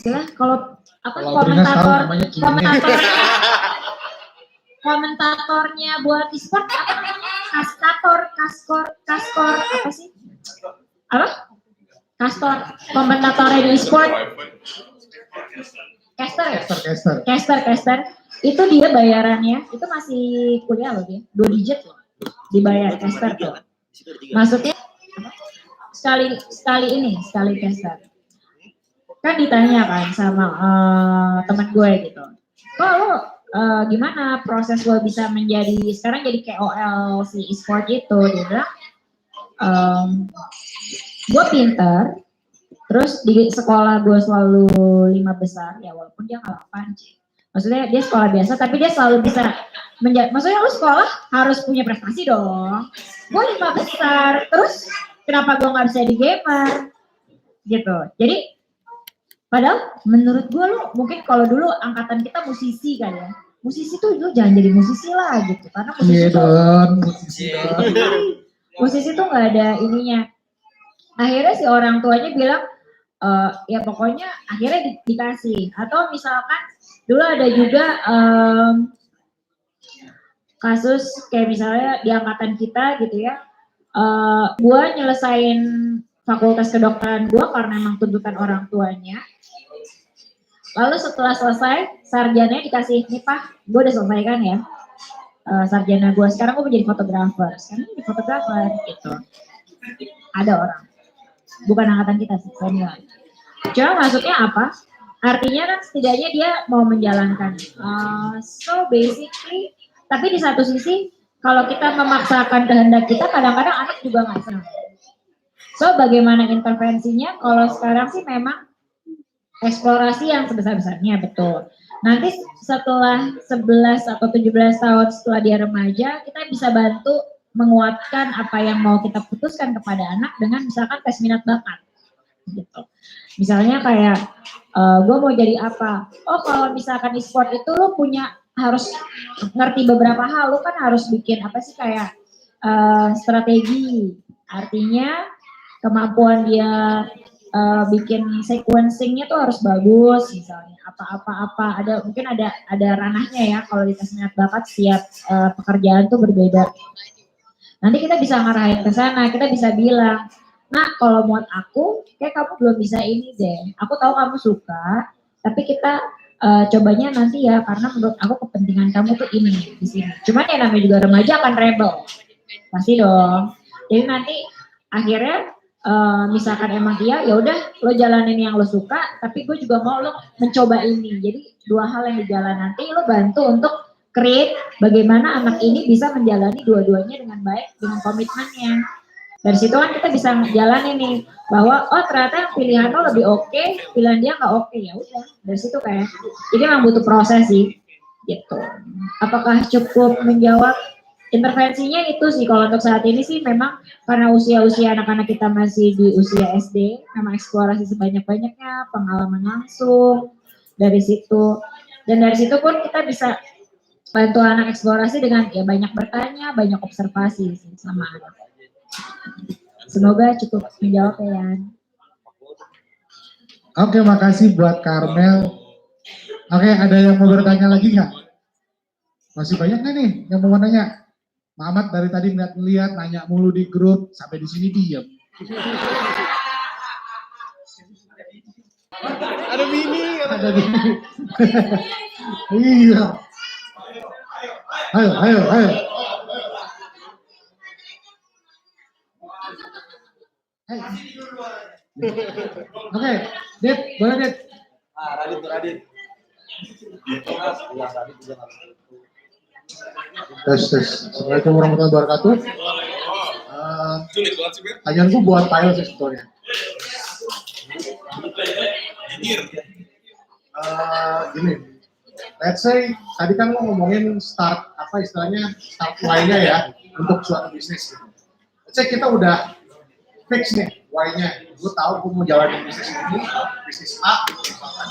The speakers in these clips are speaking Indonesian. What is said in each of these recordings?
istilah kalau Kalau Brina tahu namanya komentatornya buat e-sport apa namanya? Kaskor apa sih? Apa? Komentatornya di e-sport. Caster. Itu dia bayarannya, itu masih kuliah loh dia, 2 digit loh. Dibayar caster tuh. Maksudnya sekali caster. Kan ditanya kan sama teman gue gitu. Kok lo gimana proses lo bisa menjadi sekarang jadi KOL si e-sport itu? Dia bilang gue pinter, terus di sekolah gue selalu 5 besar, ya walaupun dia nggak 8 sih. Maksudnya dia sekolah biasa, tapi dia selalu bisa maksudnya lu sekolah harus punya prestasi dong. Gue 5 besar, terus kenapa gue nggak bisa jadi gamer? Gitu. Jadi padahal menurut gue lu mungkin kalau dulu angkatan kita musisi kan ya. Musisi tuh lu jangan jadi musisi lah gitu. Karena musisi tuh nggak ada ininya. Akhirnya si orang tuanya bilang, ya pokoknya akhirnya dikasih. Atau misalkan dulu ada juga kasus kayak misalnya di angkatan kita gitu ya, gue nyelesain fakultas kedokteran gue karena emang tuntutan orang tuanya. Lalu setelah selesai, sarjananya dikasih, nih Pak, gue udah selesai kan ya, sarjana gue, sekarang gue menjadi fotografer, sekarang jadi fotografer gitu. Ada orang, bukan angkatan kita sih, senior. Cuma maksudnya apa? Artinya kan setidaknya dia mau menjalankan. So basically, tapi di satu sisi kalau kita memaksakan kehendak kita, kadang-kadang anak juga nggak senang. So bagaimana intervensinya? Kalau sekarang sih memang eksplorasi yang sebesar-besarnya, betul. Nanti setelah 11 atau 17 tahun setelah dia remaja, kita bisa bantu menguatkan apa yang mau kita putuskan kepada anak dengan misalkan tes minat bakat. Gitu. Misalnya kayak gue mau jadi apa? Oh kalau misalkan e-sport itu lo harus ngerti beberapa hal, lo kan harus bikin apa sih kayak strategi. Artinya kemampuan dia bikin sequencingnya tuh harus bagus misalnya apa ada mungkin ada ranahnya ya kalau di tes minat bakat setiap pekerjaan tuh berbeda. Nanti kita bisa ngarahin ke sana, kita bisa bilang, nah kalau buat aku kayak kamu belum bisa ini deh, aku tahu kamu suka tapi kita cobanya nanti ya karena menurut aku kepentingan kamu tuh ini di sini. Cuman ya namanya juga remaja akan rebel pasti dong, jadi nanti akhirnya misalkan emang iya ya udah lo jalanin yang lo suka tapi gue juga mau lo mencoba ini, jadi 2 hal yang dijalan, nanti lo bantu untuk create bagaimana anak ini bisa menjalani dua-duanya dengan baik dengan komitmennya. Dari situ kan kita bisa jalanin nih bahwa oh ternyata pilihan lo lebih oke, pilihan dia nggak oke, ya udah dari situ kayak jadi memang butuh proses sih gitu. Apakah cukup menjawab? Intervensinya itu sih kalau untuk saat ini sih memang karena usia-usia anak-anak kita masih di usia SD, memang eksplorasi sebanyak-banyaknya, pengalaman langsung dari situ. Dan dari situ pun kita bisa bantu anak eksplorasi dengan ya banyak bertanya, banyak observasi sih sama anak. Semoga cukup menjawab ya. Oke, makasih buat Karmel. Oke, ada yang mau bertanya lagi nggak? Masih banyak nggak nih yang mau nanya? Mamat dari tadi ngeliat nanya mulu di grup, sampai di sini diam. Ada Mini. Iya. Ayo. Oke, Dit, boleh Dit. Radit. Tes. Assalamualaikum warahmatullahi wabarakatuh. Tanyaanku buat Pail sih sebetulnya. Gini, let's say tadi kan lo ngomongin start why-nya ya untuk suatu bisnis. Let's say kita udah fix nih why-nya. Gue tahu gue mau jalanin bisnis ini, bisnis A, misalkan.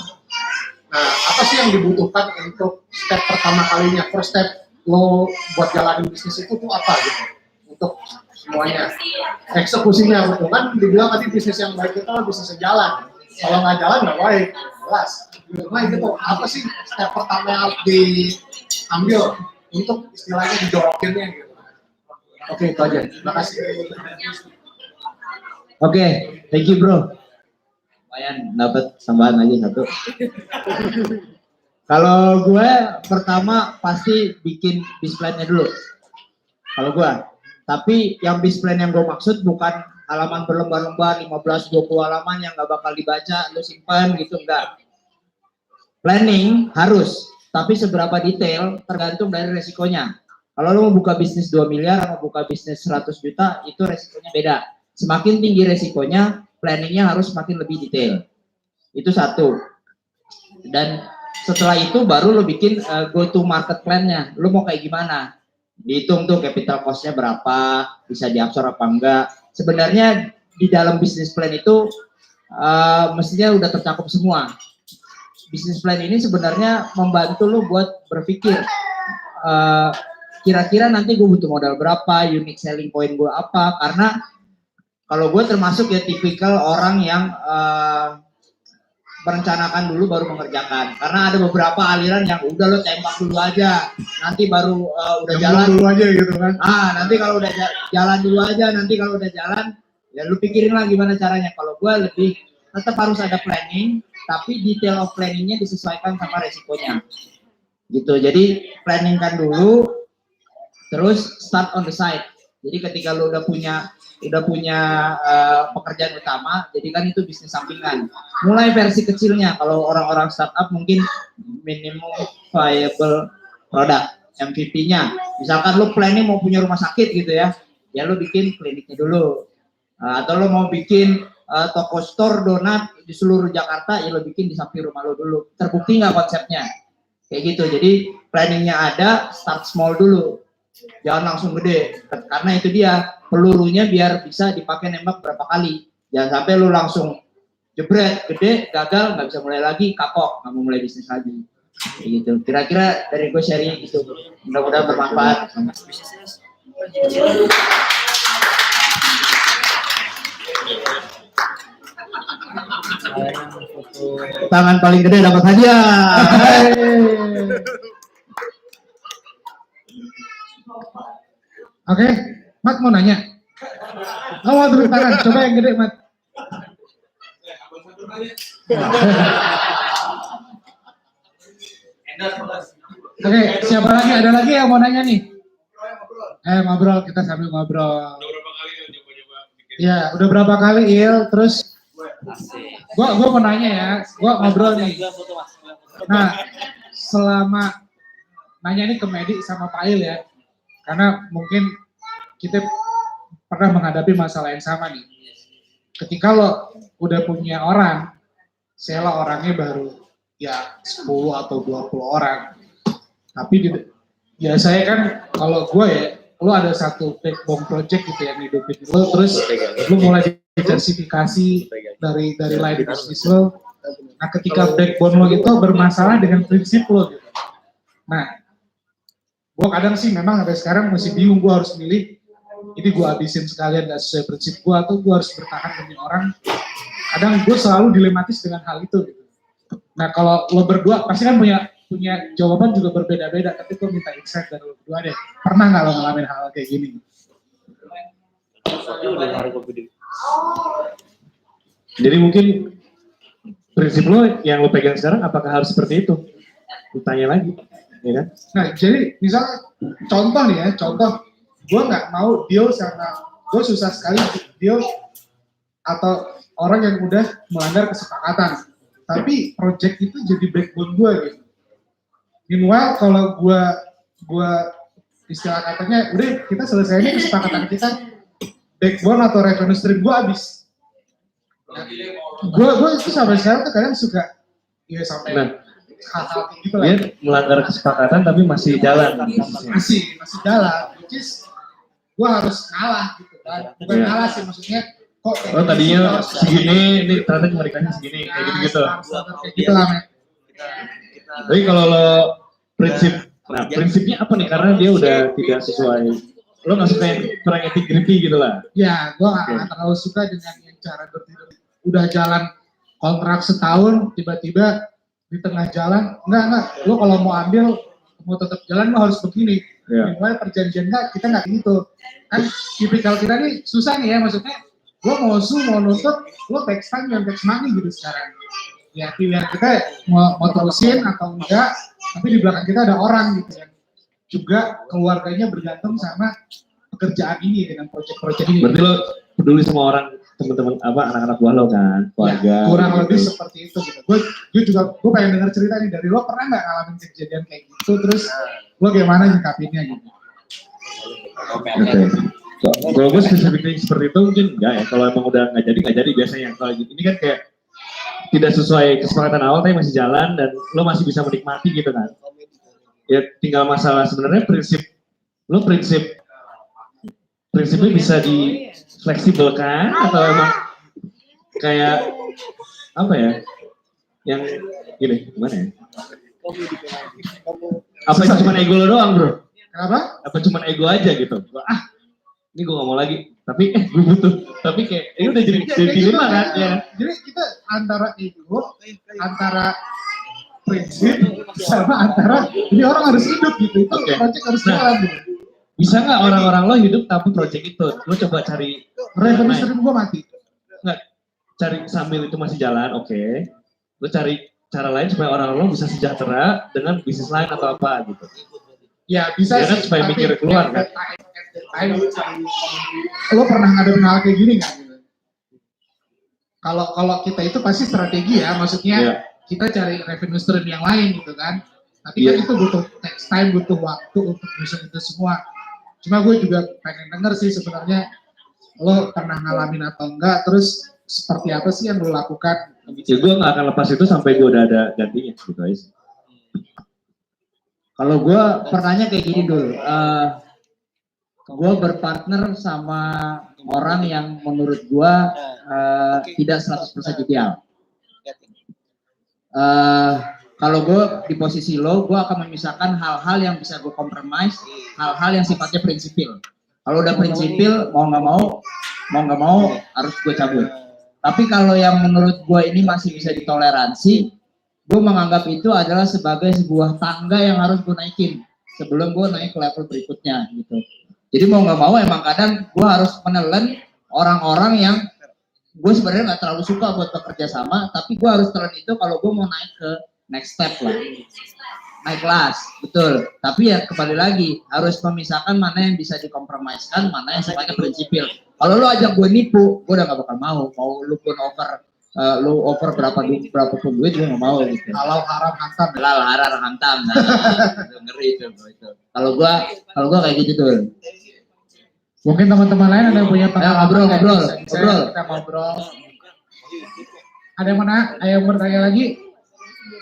Nah, apa sih yang dibutuhkan untuk step pertama kalinya, first step lo buat jalanin bisnis itu tuh apa gitu untuk semuanya eksekusinya, betul kan dibilang tadi bisnis yang baik itu bisnis yang jalan, kalau nggak jalan nggak baik, jelas. Nah itu apa sih step pertama yang harus diambil untuk istilahnya didorokinnya gitu. Oke, itu aja. Terima kasih. Oke, thank you bro. Lumayan dapat tambahan lagi satu. Kalau gue pertama pasti bikin bis plan-nya dulu. Kalau gue, tapi yang bis plan yang gue maksud bukan halaman berlembar-lembar 15-20 halaman yang gak bakal dibaca, lu simpan gitu, enggak. Planning harus, tapi seberapa detail tergantung dari resikonya. Kalau lu mau buka bisnis 2 miliar sama buka bisnis 100 juta, itu resikonya beda. Semakin tinggi resikonya, planningnya harus semakin lebih detail. Itu satu. Dan setelah itu baru lu bikin go to market plan-nya. Lu mau kayak gimana? Dihitung tuh capital cost-nya berapa, bisa diabsorb apa enggak. Sebenarnya di dalam bisnis plan itu mestinya udah tercakup semua. Bisnis plan ini sebenarnya membantu lo buat berpikir kira-kira nanti gue butuh modal berapa, unique selling point gue apa. Karena kalau gue termasuk ya tipikal orang yang merencanakan dulu baru mengerjakan. Karena ada beberapa aliran yang udah lo tembak dulu aja, nanti baru udah jalan dulu aja gitu kan. Nanti kalau udah jalan dulu aja, nanti kalau udah jalan ya lu pikirin lah gimana caranya. Kalau gue lebih tetap harus ada planning, tapi detail of planningnya disesuaikan sama resikonya gitu. Jadi planningkan dulu, terus start on the side. Jadi ketika lu udah punya pekerjaan utama, jadi kan itu bisnis sampingan. Mulai versi kecilnya, kalau orang-orang startup mungkin minimum viable product, MVP-nya. Misalkan lu planning mau punya rumah sakit gitu ya lu bikin kliniknya dulu. Atau lu mau bikin toko store donat di seluruh Jakarta, ya lu bikin di samping rumah lu dulu. Terbukti nggak konsepnya? Kayak gitu. Jadi planningnya ada, start small dulu. Jangan langsung gede, karena itu dia pelurunya biar bisa dipakai nembak berapa kali. Jangan sampai lu langsung jebret gede, gagal, nggak bisa mulai lagi, kapok, nggak mau mulai bisnis lagi. Gitu. Kira-kira dari gue sharing itu, mudah-mudahan bermanfaat. Tangan paling gede dapat hadiah. Oke, Mat mau nanya. Oh, turun tangan. Coba yang gede, Mat. Oke, siapa lagi? Ada lagi yang mau nanya nih? Ngobrol, kita sambil ngobrol. Udah berapa kali nyoba-nyoba bikin? Ya, udah berapa kali, Il. Terus, gua mau nanya ya. Gua ngobrol nih. Nah, selama nanya ini ke Medi sama Pak Il ya. Karena mungkin kita pernah menghadapi masalah yang sama nih. Ketika lo udah punya orang, saya orangnya baru ya 10 atau 20 orang. Tapi biasanya kan kalau gue ya, lo ada satu backbone project gitu yang hidupin lo, terus lo mulai diversifikasi dari line bisnis lo. Nah ketika backbone lo itu bermasalah dengan prinsip lo gitu. Nah, gue kadang sih memang sampai sekarang masih bingung, gue harus milih ini gue habisin sekalian gak sesuai prinsip gue atau gue harus bertahan demi orang. Kadang gue selalu dilematis dengan hal itu gitu. Nah kalau lo berdua pasti kan punya jawaban juga berbeda-beda, tapi gue minta insight dari lo berdua deh. Pernah gak lo ngalamin hal kayak gini? Jadi mungkin prinsip lo yang lo pegang sekarang apakah harus seperti itu? Lo tanya lagi. Ya kan? Nah, jadi misalnya contoh nih ya, gue nggak mau deal sama, gue susah sekali deal atau orang yang udah melanggar kesepakatan, tapi project itu jadi backbone gue gitu. Meanwhile kalau gue istilah katanya, udah kita selesainya kesepakatan kita, backbone atau revenue stream gue habis. Gue itu sampai sekarang tuh kadang suka, ya sampai hal-hal gitu lah. Dia melanggar kesepakatan tapi masih jalan. Masih jalan, which is gue harus ngalah gitu kan. Bukan ngalah sih, maksudnya kok Oh tadinya segini, ini ternyata kembalikannya segini, kayak gitu-gitu. Kayak gitu lah, men. Tapi kalau lo prinsipnya apa nih? Karena dia udah tidak sesuai. Lo nggak suka yang kurang integrity gitu lah. Ya, gue nggak terlalu suka dengan yang cara berpikir. Udah jalan kontrak setahun tiba-tiba di tengah jalan enggak lu kalau mau ambil mau tetap jalan lo harus begini. Iya. Mulai perjanjian enggak kita nggak gitu kan tipikal kita nih susah nih ya maksudnya lo mau nuntut lo tax time dan tax money gitu sekarang ya pilihan kita mau terusin atau enggak tapi di belakang kita ada orang gitu yang juga keluarganya bergantung sama pekerjaan ini dengan proyek-proyek ini. Berarti lo peduli sama orang, teman-teman anak-anak buah lo kan, keluarga. Ya, kurang gitu. lebih seperti itu gitu. Gue pengen dengar cerita nih dari lo, pernah nggak ngalamin kejadian kayak gitu, terus lo gimana nyikapinnya gitu? Oke. Kalau gue spesifiknya seperti itu mungkin enggak ya. Kalau emang udah nggak jadi biasanya. Kalau ini kan kayak tidak sesuai kesepakatan awal tapi masih jalan dan lo masih bisa menikmati gitu kan. Ya tinggal masalah sebenarnya prinsipnya bisa di fleksibel kan atau emang kayak apa ya yang gini gimana ya apa itu cuma ego lo doang bro? Kenapa? Apa cuma ego aja gitu? Ini gue gak mau lagi tapi gue butuh tapi kayak ini udah jadi dilema kan ya. Jadi kita antara ego antara prinsip sama antara ini orang harus hidup gitu itu proyek harus jalan gitu. Bisa nggak orang-orang lo hidup tapi project itu? Lo coba cari revenue stream gue mati. Nggak, cari sambil itu masih jalan, oke. Lo cari cara lain supaya orang lo bisa sejahtera dengan bisnis lain atau apa gitu. Ya bisa ya, kan, supaya mikir keluar kan. Lo pernah ngadepin hal kayak gini nggak? Gitu? Kalau kita itu pasti strategi ya, maksudnya kita cari revenue stream yang lain gitu kan. Tapi kan itu butuh tax time, butuh waktu untuk nyusun itu semua. Cuma gue juga pengen denger sih sebenarnya lo pernah ngalamin atau enggak, terus seperti apa sih yang lo lakukan? Ya gue nggak akan lepas itu sampai gue udah ada gantinya gitu aja. Kalau gue pernahnya kayak gini dulu, gue berpartner sama orang yang menurut gue tidak 100% ideal. Kalau gue di posisi lo, gue akan memisahkan hal-hal yang bisa gue compromise, hal-hal yang sifatnya prinsipil. Kalau udah prinsipil, mau nggak mau harus gue cabut. Tapi kalau yang menurut gue ini masih bisa ditoleransi, gue menganggap itu adalah sebagai sebuah tangga yang harus gue naikin sebelum gue naik ke level berikutnya gitu. Jadi mau nggak mau emang kadang gue harus menelan orang-orang yang gue sebenarnya nggak terlalu suka buat bekerja sama, tapi gue harus telan itu kalau gue mau naik ke next step lah, naik kelas, betul. Tapi ya kembali lagi harus memisahkan mana yang bisa dikompromiskan, mana yang sifatnya prinsipil. Kalau lu ajak gue nipu, gue udah gak bakal mau lu pun over berapapun duit gue gak mau gitu. Halal haram hantam, ngeri itu. Kalau gue kayak gitu tuh. Mungkin teman-teman lain ada yang punya ngobrol. Kita ngobrol. Ada yang bertanya lagi?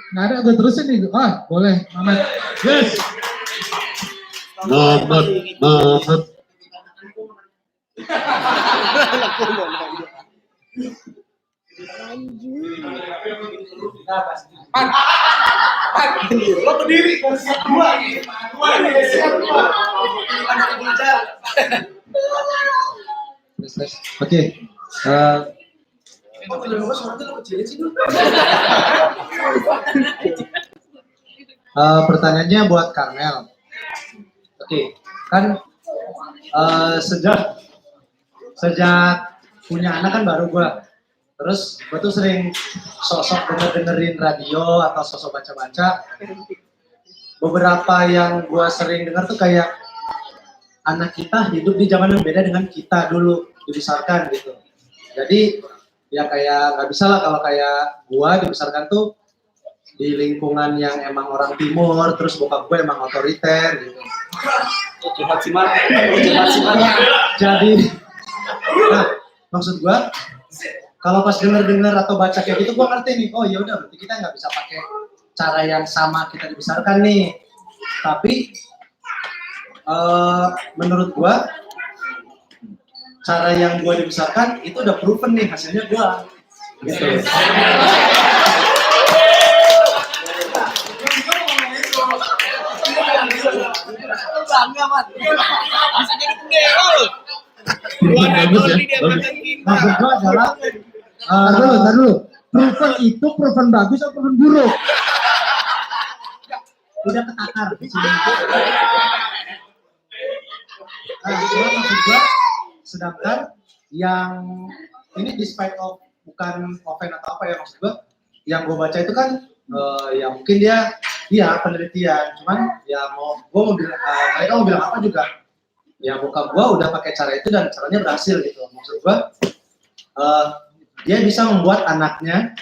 Nggak ada, gue terusin nih. Boleh, Mamat. Yes. Mamat. Lo berdiri, siap dua. Oke. Pertanyaannya buat Karmel. Oke, kan sejak punya anak kan baru gue. Terus gue tuh sering sosok dengerin radio atau sosok baca-baca. Beberapa yang gue sering dengar tuh kayak anak kita hidup di zaman yang beda dengan kita dulu dibesarkan gitu. Jadi ya kayak nggak bisa lah kalau kayak gue dibesarkan tuh di lingkungan yang emang orang timur, terus bokap gue emang otoriter gitu. Jadi, nah, maksud gue kalau pas denger atau baca kayak gitu, gue ngerti nih, oh ya udah berarti kita nggak bisa pakai cara yang sama kita dibesarkan nih. Tapi menurut gue cara yang gue dibesarkan itu udah proven nih hasilnya gue. Gitu. Maksud gue adalah Tar dulu. proven itu proven bagus atau proven buruk? Udah ketakar di sini. Nah, cuma maksud gua, sedangkan yang ini despite of bukan offense atau apa ya, maksud gua yang gua baca itu kan ya mungkin dia penelitian, cuman ya gua mau bilang mereka mau bilang apa juga ya bokap gua udah pakai cara itu dan caranya berhasil gitu. Maksud gua dia bisa membuat anaknya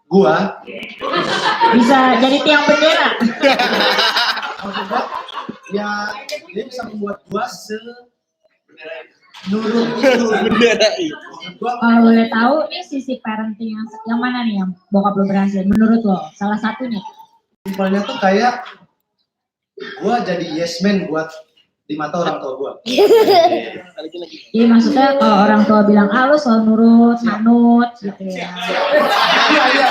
gua Bisa jadi tiang bendera. maksud gua ya dia bisa membuat gua nurut itu. Maksud gua Kalau boleh tahu nih sisi parenting yang mana nih yang bokap lo berhasil menurut lo? Salah satunya. simpelnya tuh kayak gua jadi yes man buat di mata orang tua gua. Jadi maksudnya kalau orang tua bilang lo selalu nurut, manut gitu ya. Iya.